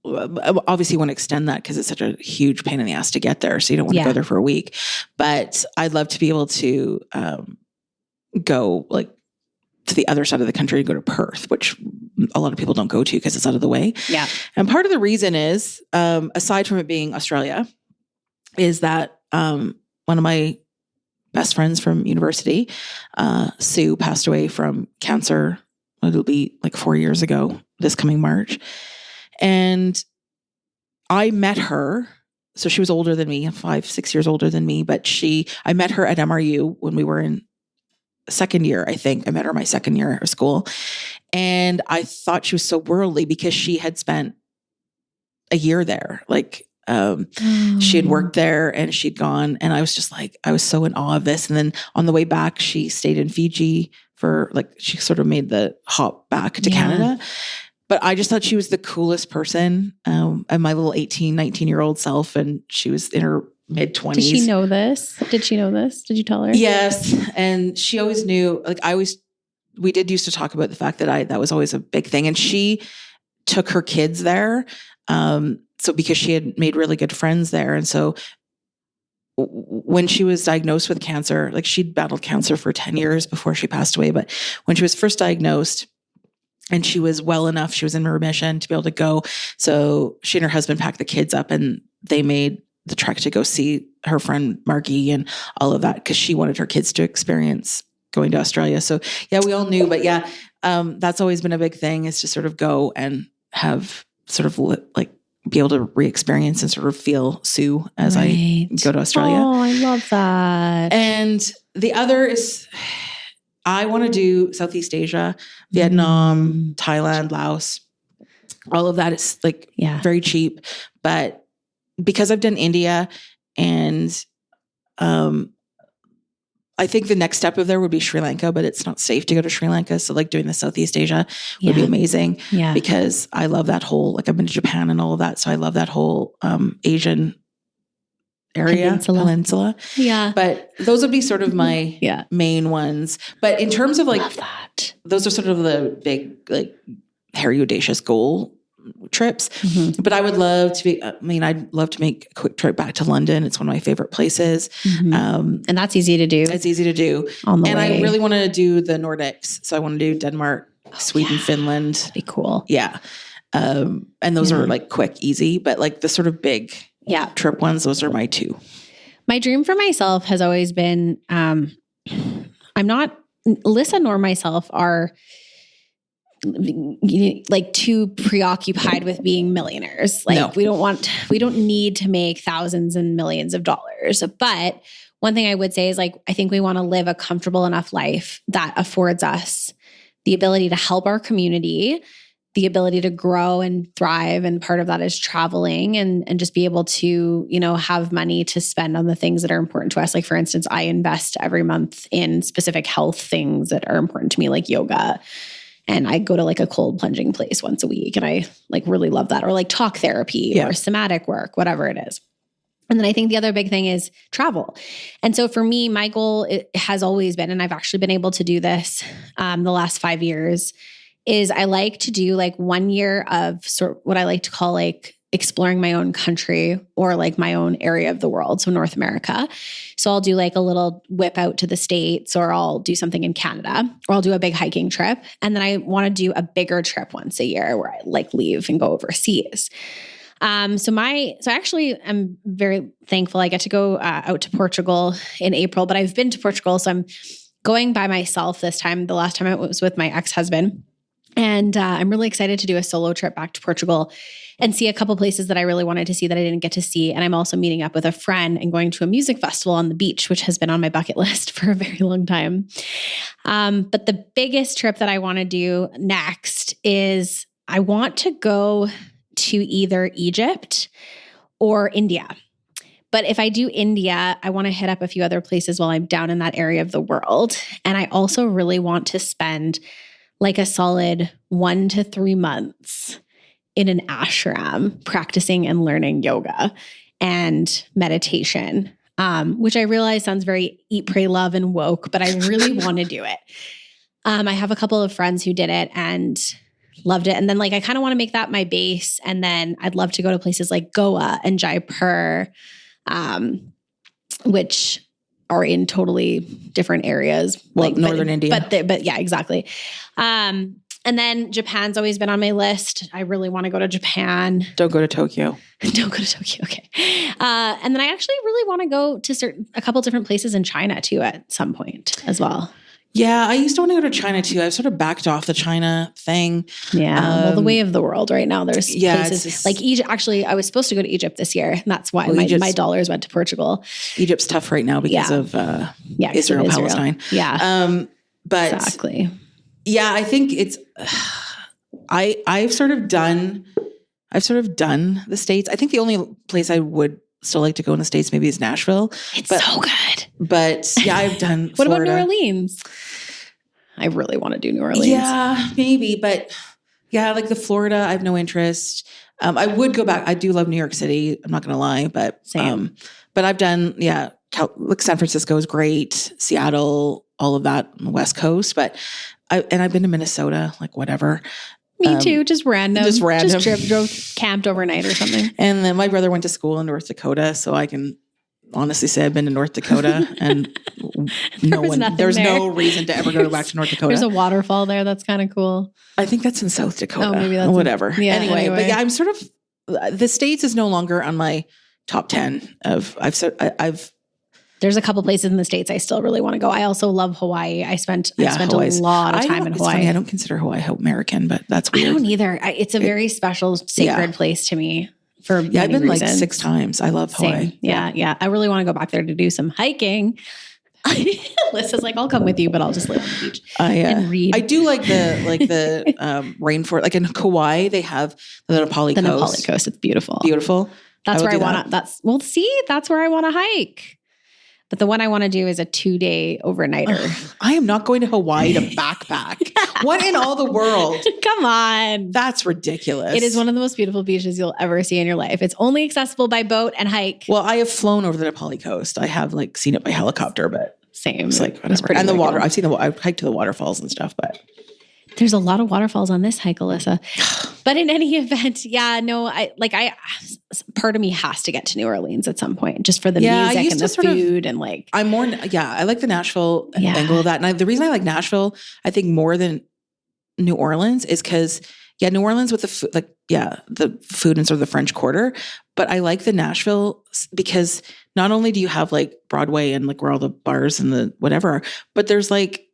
Obviously, you want to extend that because it's such a huge pain in the ass to get there, so you don't want to go there for a week. But I'd love to be able to go like to the other side of the country and go to Perth, which a lot of people don't go to because it's out of the way.
Yeah.
And part of the reason is, aside from it being Australia, is that one of my best friends from university, Sue, passed away from cancer. It'll be like 4 years ago this coming March. And I met her. So she was older than me, 5-6 years older than me, but I met her at MRU when we were in second year, I think. I met her my second year of school. And I thought she was so worldly because she had spent a year there. Like, she had worked there and she'd gone. And I was just like, I was so in awe of this. And then on the way back, she stayed in Fiji for like, she sort of made the hop back to Canada. But I just thought she was the coolest person. And my little 18, 19-year-old self. And she was in her mid-20s.
Did she know this? Did you tell her?
Yes. And she always knew, like we did used to talk about the fact that that was always a big thing. And she took her kids there. So because she had made really good friends there. And so when she was diagnosed with cancer, like she'd battled cancer for 10 years before she passed away. But when she was first diagnosed and she was well enough, she was in remission to be able to go. So she and her husband packed the kids up and they made the trek to go see her friend Margie and all of that because she wanted her kids to experience going to Australia. So yeah, we all knew, but yeah, that's always been a big thing, is to sort of go and have sort of like be able to re-experience and sort of feel Sue as I go to Australia.
Oh, I love that.
And the other is I want to do Southeast Asia, Vietnam, Thailand, Laos. All of that is like very cheap, but because I've done India and I think the next step of there would be Sri Lanka, but it's not safe to go to Sri Lanka. So like doing the Southeast Asia would be amazing because I love that whole, like I've been to Japan and all of that. So I love that whole Asian area, peninsula.
Yeah.
But those would be sort of my main ones. But in terms of like, those are sort of the big, like hairy, audacious goal trips. Mm-hmm. But I would love to I'd love to make a quick trip back to London. It's one of my favorite places.
Mm-hmm. And that's easy to do.
It's easy to do. I really want to do the Nordics. So I want to do Denmark, Sweden, Finland.
That'd be cool.
Yeah. And those are like quick, easy, but like the sort of big trip ones, those are my two.
My dream for myself has always been, Alyssa nor myself are like too preoccupied with being millionaires. Like we don't need to make thousands and millions of dollars. But one thing I would say is like, I think we want to live a comfortable enough life that affords us the ability to help our community, the ability to grow and thrive. And part of that is traveling and just be able to, have money to spend on the things that are important to us. Like for instance, I invest every month in specific health things that are important to me, like yoga. And I go to like a cold plunging place once a week. And I like really love that. Or like talk therapy or somatic work, whatever it is. And then I think the other big thing is travel. And so for me, my goal has always been, and I've actually been able to do this the last 5 years, is I like to do like 1 year of sort of what I like to call like exploring my own country or like my own area of the world. So North America. So I'll do like a little whip out to the States, or I'll do something in Canada, or I'll do a big hiking trip. And then I want to do a bigger trip once a year where I like leave and go overseas. So I actually am very thankful I get to go out to Portugal in April, but I've been to Portugal. So I'm going by myself this time. The last time I was with my ex-husband. And I'm really excited to do a solo trip back to Portugal and see a couple places that I really wanted to see that I didn't get to see. And I'm also meeting up with a friend and going to a music festival on the beach, which has been on my bucket list for a very long time. But the biggest trip that I want to do next is I want to go to either Egypt or India. But if I do India, I want to hit up a few other places while I'm down in that area of the world. And I also really want to spend like a solid 1 to 3 months in an ashram practicing and learning yoga and meditation, which I realize sounds very eat, pray, love, and woke, but I really want to do it. I have a couple of friends who did it and loved it. And then like I kind of want to make that my base. And then I'd love to go to places like Goa and Jaipur, which are in totally different areas.
Well, like northern India.
But yeah, exactly. And then Japan's always been on my list. I really want to go to Japan.
Don't go to Tokyo.
Don't go to Tokyo. Okay. And then I actually really want to go to a couple different places in China too at some point as well.
Yeah, I used to want to go to China too. I've sort of backed off the China thing.
Yeah, well, the way of the world right now. There's places
just,
like Egypt. Actually, I was supposed to go to Egypt this year, and that's why my dollars went to Portugal.
Egypt's tough right now because of Israel, Palestine.
Yeah,
but
exactly.
Yeah, I think it's. I've sort of done the States. I think the only place I would still like to go in the States maybe is Nashville.
It's so good.
But yeah, I've done
What
Florida.
about New Orleans? I really want to do New Orleans.
Yeah, maybe. But yeah, like the Florida, I have no interest. I would go back. I do love New York City. I'm not going to lie, but
same.
But I've done, like San Francisco is great. Seattle, all of that on the West Coast. But I've been to Minnesota, like whatever.
Me too. Just random.
Just
drove, camped overnight or something.
And then my brother went to school in North Dakota, so I can honestly say I've been to North Dakota, and there's no reason to ever go back to North Dakota.
There's a waterfall there that's kind of cool.
I think that's in South Dakota.
Oh, maybe that's
whatever. Anyway, but yeah, I'm sort of the States is no longer on my top 10 of I've.
There's a couple places in the States I still really want to go. I also love Hawaii. I spent a lot of time in Hawaii.
Funny, I don't consider Hawaii American, but that's weird.
I don't either. It's a very special, sacred place to me for many
I've been
reasons.
like 6 times. I love Hawaii.
Same. Yeah. I really want to go back there to do some hiking. Alyssa's like, I'll come with you, but I'll just live on the beach and read.
I do like the rainforest. Like in Kauai, they have the Nepali coast.
The Nepali coast. It's beautiful.
Beautiful.
That's where I want to. That's where I want to hike. But the one I want to do is a 2-day overnighter.
I am not going to Hawaii to backpack. What in all the world?
Come on.
That's ridiculous.
It is one of the most beautiful beaches you'll ever see in your life. It's only accessible by boat and hike.
Well, I have flown over the Nepali coast. I have like seen it by helicopter, but
same.
It's like whatever. And the water. I've seen I've hiked to the waterfalls and stuff, but
there's a lot of waterfalls on this hike, Alyssa. But in any event, part of me has to get to New Orleans at some point, just for the music and the food and like.
I like the Nashville angle of that. And the reason I like Nashville, I think more than New Orleans is because, New Orleans with the food and sort of the French Quarter. But I like the Nashville because not only do you have like Broadway and like where all the bars and the whatever are, but there's like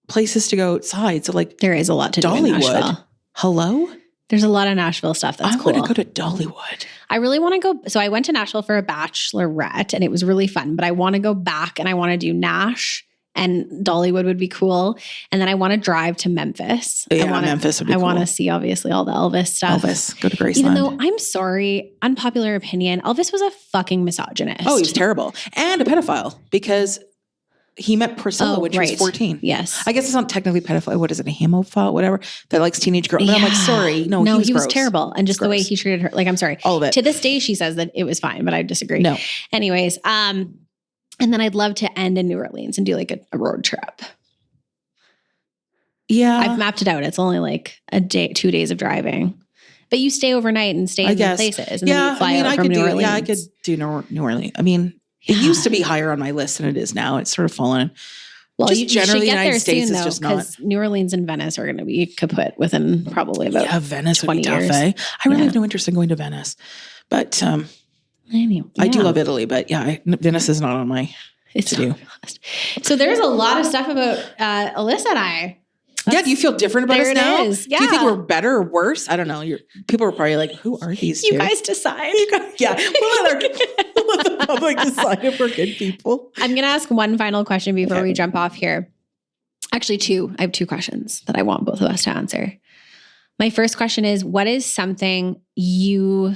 places to go outside. So like
there is a lot to do in Nashville.
Hello?
There's a lot of Nashville stuff that's cool.
I want to go to Dollywood.
I really want to go. So I went to Nashville for a bachelorette and it was really fun, but I want to go back and I want to do Nash and Dollywood would be cool. And then I want to drive to Memphis.
Memphis would be cool.
I want to see obviously all the Elvis stuff.
Go to Graceland.
Even though I'm sorry, unpopular opinion, Elvis was a fucking misogynist.
Oh, he was terrible. And a pedophile because he met Priscilla when she was 14.
Yes.
I guess it's not technically pedophile. What is it? A homophile, whatever, that likes teenage girls. But I'm like, sorry. No, he was
terrible. And just the way he treated her. Like, I'm sorry.
All of it.
To this day, she says that it was fine, but I disagree.
No.
Anyways, and then I'd love to end in New Orleans and do like a road trip.
Yeah.
I've mapped it out. It's only like 2 days of driving. But you stay overnight and stay in the places. And then you fly out from New Orleans.
Yeah, I could do New Orleans. I mean, it used to be higher on my list than it is now. It's sort of fallen.
Well,
just
you
generally,
should get
United
there
States
soon,
is
though,
just not.
Because New Orleans and Venice are going to be kaput within probably about
Venice
20
would be tough,
years.
eh? I really have no interest in going to Venice. But I do love Italy. But Venice is not on my to-do.
So there's a lot of stuff about Alyssa and I.
Do you feel different about us now?
Is. Yeah.
Do you think we're better or worse? I don't know. People are probably like, who are these two?
You guys decide.
We'll let the public decide if we're good people.
I'm going to ask one final question before we jump off here. Actually, 2. I have 2 questions that I want both of us to answer. My first question is, what is something you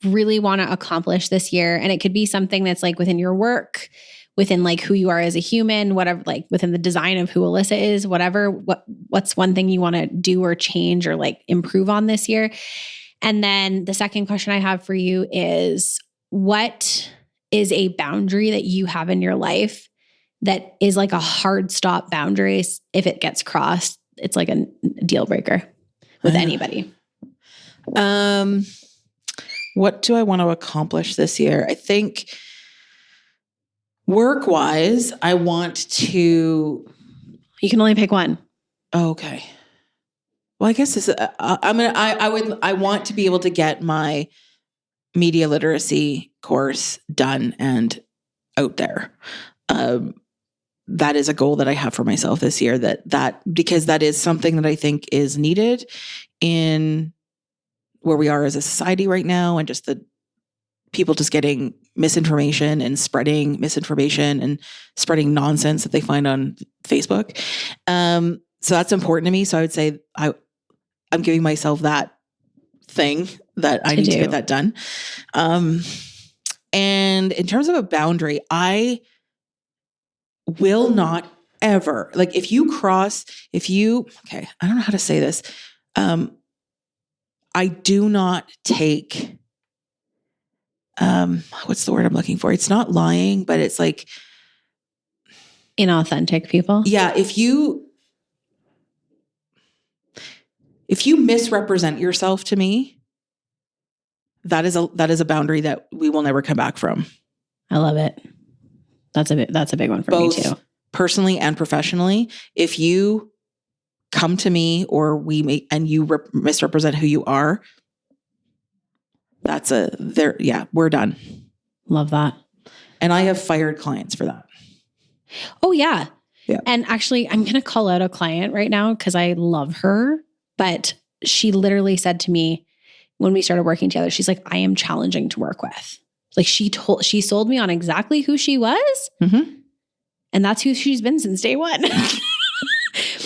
really want to accomplish this year? And it could be something that's like within your work, within like who you are as a human, whatever, like within the design of who Alyssa is, whatever. What's one thing you want to do or change or like improve on this year? And then the second question I have for you is, what is a boundary that you have in your life that is like a hard stop boundary? If it gets crossed, it's like a deal breaker with anybody.
What do I want to accomplish this year? I think work-wise, I want to...
You can only pick one.
Okay. Well, I guess this, I want to be able to get my media literacy course done and out there. That is a goal that I have for myself this year, because that is something that I think is needed in where we are as a society right now, and just the people just getting misinformation and spreading misinformation and spreading nonsense that they find on Facebook. So that's important to me. So I would say I'm giving myself that thing that I need to get that done. And in terms of a boundary, I will not ever, like I don't know how to say this. I do not take, what's the word I'm looking for? It's not lying, but it's like
inauthentic people.
Yeah. If you misrepresent yourself to me, that is a boundary that we will never come back from.
I love it. That's a big one for me too.
Personally and professionally. If you come to me or and you misrepresent who you are, we're done.
Love that.
And I have fired clients for that.
Oh yeah.
Yeah.
And actually I'm going to call out a client right now because I love her, but she literally said to me when we started working together, she's like, I am challenging to work with. Like she sold me on exactly who she was. Mm-hmm. And that's who she's been since day one.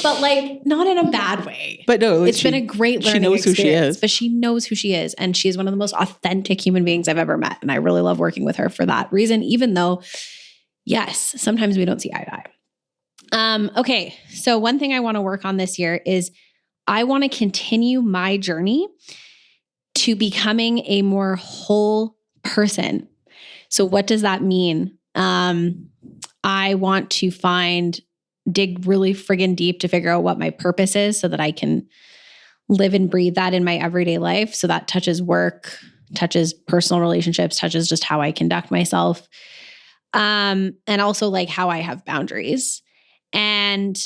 But like not in a bad way.
But no,
it's been a great learning
experience. She knows who she is.
But she knows who she is. And she's one of the most authentic human beings I've ever met. And I really love working with her for that reason, even though, yes, sometimes we don't see eye to eye. Okay. So one thing I want to work on this year is I want to continue my journey to becoming a more whole person. So what does that mean? I want to dig really friggin' deep to figure out what my purpose is so that I can live and breathe that in my everyday life. So that touches work, touches personal relationships, touches just how I conduct myself. And also like how I have boundaries. And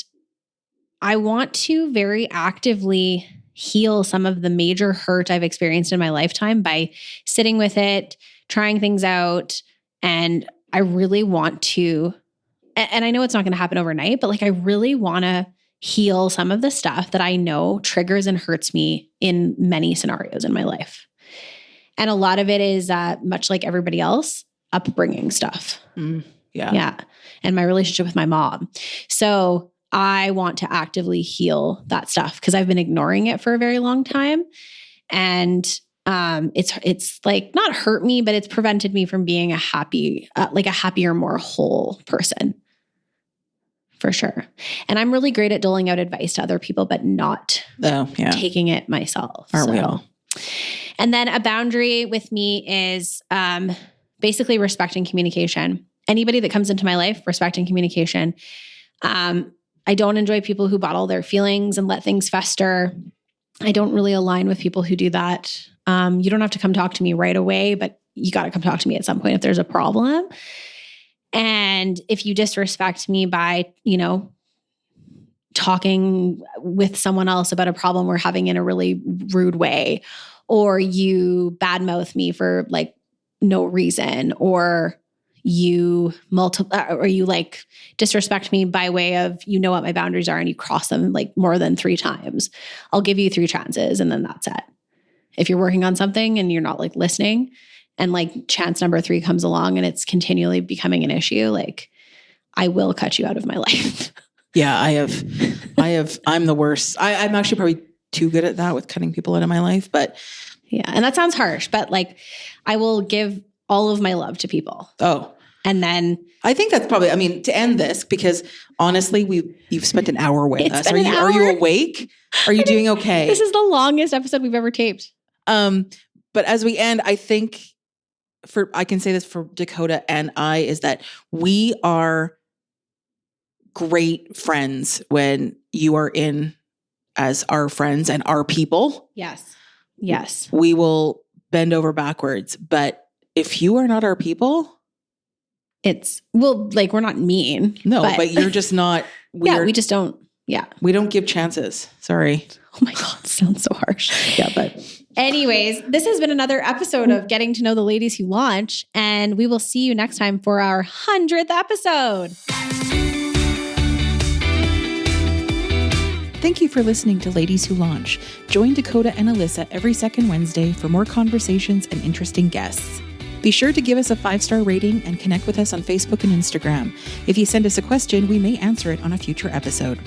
I want to very actively heal some of the major hurt I've experienced in my lifetime by sitting with it, trying things out. And I really want to, and I know it's not going to happen overnight, but like I really want to heal some of the stuff that I know triggers and hurts me in many scenarios in my life. And a lot of it is much like everybody else, upbringing stuff. Yeah. And my relationship with my mom. So I want to actively heal that stuff because I've been ignoring it for a very long time. And it's like not hurt me, but it's prevented me from being a happier, more whole person. For sure. And I'm really great at doling out advice to other people, but not taking it myself.
Aren't we all?
And then a boundary with me is basically respecting communication. Anybody that comes into my life, respecting communication. I don't enjoy people who bottle their feelings and let things fester. I don't really align with people who do that. You don't have to come talk to me right away, but you got to come talk to me at some point if there's a problem. And if you disrespect me by, talking with someone else about a problem we're having in a really rude way, or you badmouth me for like no reason, or you like disrespect me by way of, what my boundaries are and you cross them like more than 3 times, I'll give you 3 chances and then that's it. If you're working on something and you're not like listening and like chance number 3 comes along and it's continually becoming an issue, like I will cut you out of my life.
Yeah, I'm the worst. I'm actually probably too good at that with cutting people out of my life, but
yeah. And that sounds harsh, but like I will give all of my love to people.
Oh,
and then
I think that's probably, I mean, to end this, because honestly, you've spent an hour with us. Are you awake? Are you doing okay?
This is the longest episode we've ever taped.
But as we end, I think I can say this for Dakota and I, is that we are great friends when you are in as our friends and our people.
Yes. Yes.
We will bend over backwards. But if you are not our people,
we're not mean.
No, but you're just not.
We just don't. Yeah.
We don't give chances. Sorry.
Oh my God. It sounds so harsh.
Yeah, but
anyways, this has been another episode of Getting to Know the Ladies Who Launch, and we will see you next time for our 100th episode.
Thank you for listening to Ladies Who Launch. Join Dakota and Alyssa every second Wednesday for more conversations and interesting guests. Be sure to give us a 5-star rating and connect with us on Facebook and Instagram. If you send us a question, we may answer it on a future episode.